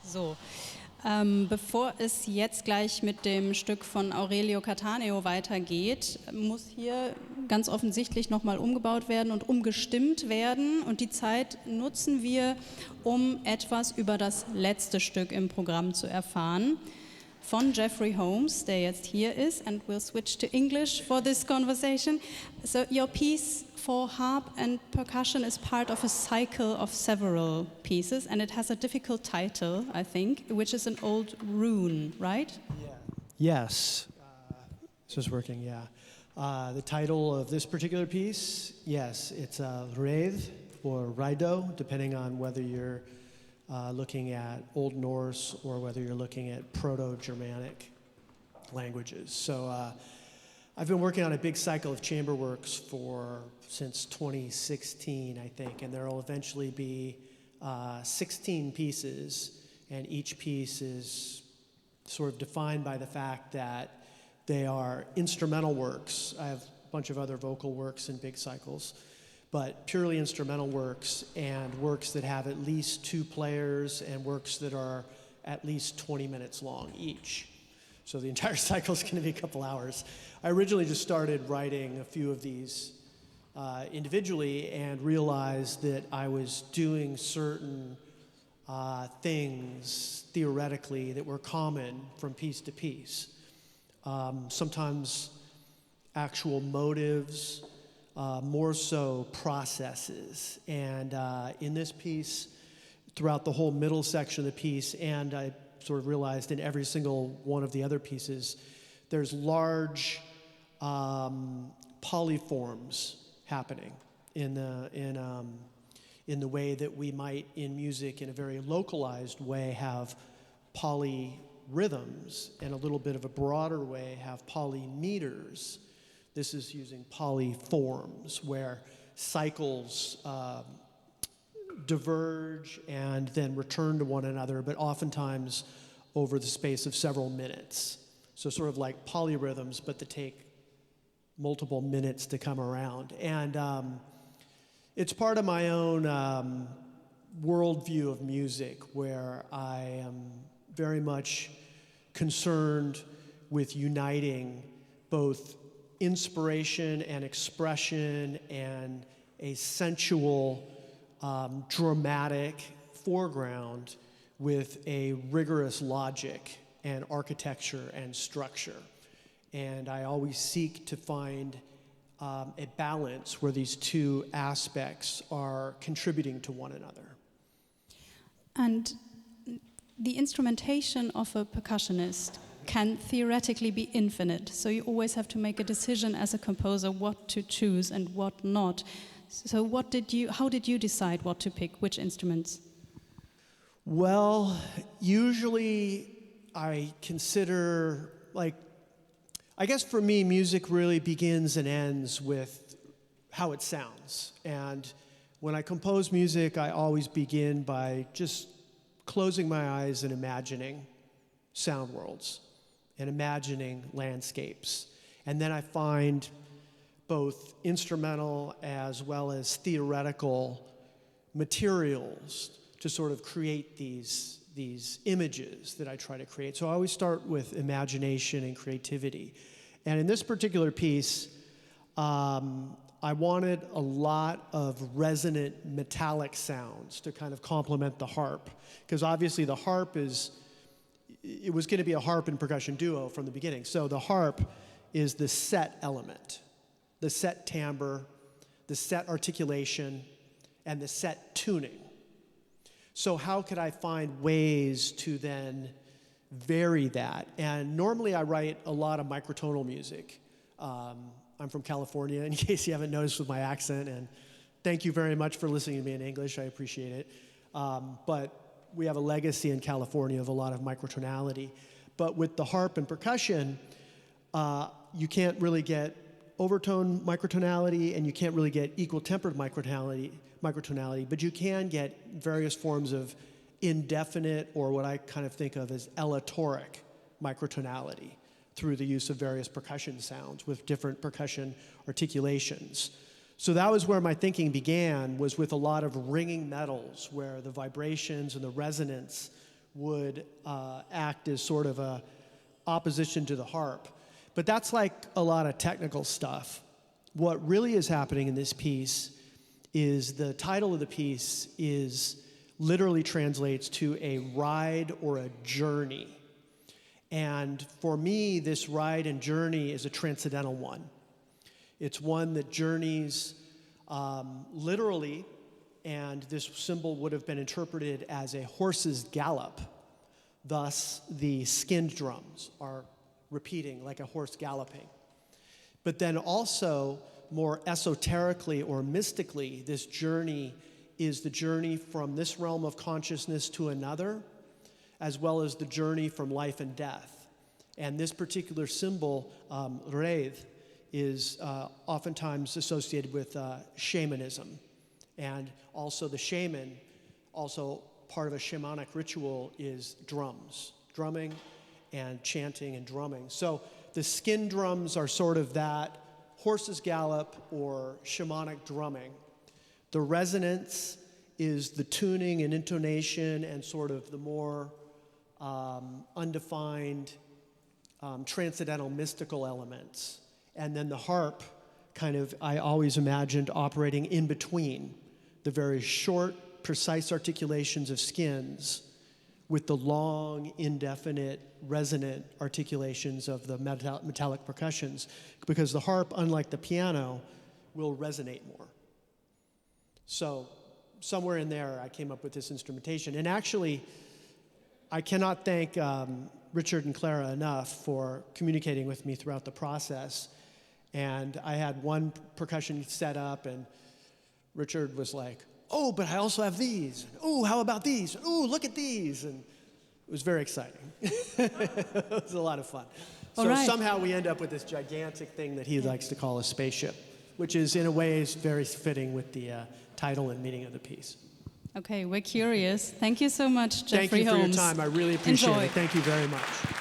So, bevor es jetzt gleich mit dem Stück von Aurelio Cattaneo weitergeht, muss hier ganz offensichtlich nochmal umgebaut werden und umgestimmt werden. Und die Zeit nutzen wir, um etwas über das letzte Stück im Programm zu erfahren. Von Jeffrey Holmes, der jetzt hier ist, and we'll switch to English for this conversation. So your piece for harp and percussion is part of a cycle of several pieces, and it has a difficult title, I think, which is an old rune, right? Yeah. Yes. This is working, yeah. The title of this particular piece, yes, it's Reid or Reido, depending on whether you're looking at Old Norse or whether you're looking at Proto-Germanic languages. So I've been working on a big cycle of chamber works since 2016, I think, and there will eventually be 16 pieces, and each piece is sort of defined by the fact that they are instrumental works. I have a bunch of other vocal works in big cycles, but purely instrumental works and works that have at least 2 players and works that are at least 20 minutes long each. So the entire cycle is going to be a couple hours. I originally just started writing a few of these individually and realized that I was doing certain things theoretically that were common from piece to piece. Sometimes actual motives, more so processes. And in this piece, throughout the whole middle section of the piece, and I sort of realized in every single one of the other pieces, there's large polyforms happening in the way that we might in music in a very localized way have polyrhythms, and a little bit of a broader way have polymeters. This is using polyforms where cycles diverge and then return to one another, but oftentimes over the space of several minutes. So sort of like polyrhythms, but that take multiple minutes to come around. And it's part of my own worldview of music, where I am very much concerned with uniting both inspiration and expression and a sensual, dramatic foreground with a rigorous logic and architecture and structure. And I always seek to find a balance where these two aspects are contributing to one another. And the instrumentation of a percussionist can theoretically be infinite. So you always have to make a decision as a composer what to choose and what not. So how did you decide what to pick, which instruments? Well, usually I consider, I guess for me, music really begins and ends with how it sounds. And when I compose music, I always begin by just closing my eyes and imagining sound worlds and imagining landscapes. And then I find both instrumental as well as theoretical materials to sort of create these images that I try to create. So I always start with imagination and creativity. And in this particular piece, I wanted a lot of resonant metallic sounds to kind of complement the harp, because obviously the harp it was going to be a harp and percussion duo from the beginning. So the harp is the set element, the set timbre, the set articulation, and the set tuning. So how could I find ways to then vary that? And normally I write a lot of microtonal music. I'm from California, in case you haven't noticed with my accent, and thank you very much for listening to me in English. I appreciate it. But we have a legacy in California of a lot of microtonality. But with the harp and percussion, you can't really get overtone microtonality, and you can't really get equal-tempered microtonality, but you can get various forms of indefinite, or what I kind of think of as elatoric microtonality through the use of various percussion sounds with different percussion articulations. So that was where my thinking began, was with a lot of ringing metals, where the vibrations and the resonance would act as sort of a opposition to the harp. But that's like a lot of technical stuff. What really is happening in this piece is the title of the piece is literally translates to a ride or a journey. And for me, this ride and journey is a transcendental one. It's one that journeys literally, and this symbol would have been interpreted as a horse's gallop. Thus, the skinned drums are repeating like a horse galloping. But then also, more esoterically or mystically, this journey is the journey from this realm of consciousness to another, as well as the journey from life and death. And this particular symbol, reith, is oftentimes associated with shamanism. And also the shaman, also part of a shamanic ritual is drums, drumming and chanting and drumming. So the skin drums are sort of that horse's gallop or shamanic drumming. The resonance is the tuning and intonation and sort of the more undefined transcendental mystical elements. And then the harp kind of, I always imagined operating in between the very short, precise articulations of skins with the long, indefinite, resonant articulations of the metallic percussions, because the harp, unlike the piano, will resonate more. So somewhere in there, I came up with this instrumentation. And actually, I cannot thank Richard and Clara enough for communicating with me throughout the process. And I had one percussion set up, and Richard was like, oh, but I also have these. Oh, how about these? Oh, look at these. And it was very exciting. It was a lot of fun. So somehow we end up with this gigantic thing that he likes to call a spaceship, which is in a way is very fitting with the title and meaning of the piece. Okay, we're curious. Thank you so much, Jeffrey Holmes. Thank you for your time. I really appreciate Enjoy. it. Thank you very much.